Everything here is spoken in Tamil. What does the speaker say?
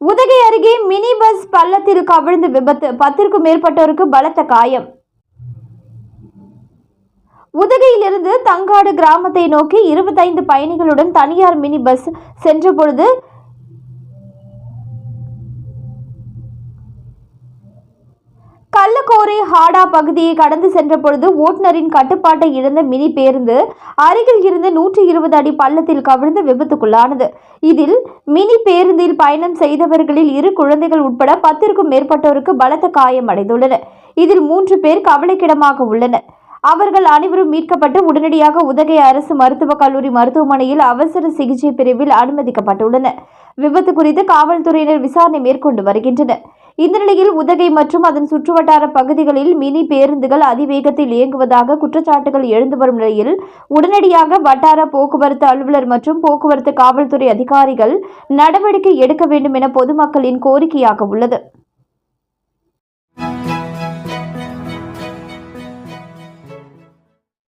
உதகை அருகே மினி பஸ் பள்ளத்தில் கவிழ்ந்து விபத்து, 10க்கும் மேற்பட்டோருக்கு பலத்த காயம். உதகையிலிருந்து தங்காடு கிராமத்தை நோக்கி 25 பயணிகளுடன் தனியார் மினி பஸ் சென்றபொழுது கள்ளக்கோரை ஹாடா பகுதியை கடந்து சென்ற பொழுது ஓட்டுநரின் கட்டுப்பாட்டை இழந்த மினி பேருந்து அருகில் இருந்து 120 அடி பள்ளத்தில் கவிழ்ந்து விபத்துக்குள்ளானது. இதில் மினி பேருந்தில் பயணம் செய்தவர்களில் 2 குழந்தைகள் உட்பட 10க்கும் மேற்பட்டோருக்கு பலத்த காயம் அடைந்துள்ளனர். இதில் 3 பேர் கவலைக்கிடமாக உள்ளனர். அவர்கள் அனைவரும் மீட்கப்பட்டு உடனடியாக உதகை அரசு மருத்துவக் கல்லூரி மருத்துவமனையில் அவசர சிகிச்சை பிரிவில் அனுமதிக்கப்பட்டுள்ளனர். விபத்து குறித்து காவல்துறையினர் விசாரணை மேற்கொண்டு வருகின்றனர். இந்த நிலையில் உதகை மற்றும் அதன் சுற்றுவட்டார பகுதிகளில் மினி பேருந்துகள் அதிவேகத்தில் இயங்குவதாக குற்றச்சாட்டுகள் எழுந்து வரும் நிலையில் உடனடியாக வட்டார போக்குவரத்து அலுவலர் மற்றும் போக்குவரத்து காவல்துறை அதிகாரிகள் நடவடிக்கை எடுக்க வேண்டும் என பொதுமக்களின் கோரிக்கையாக உள்ளது.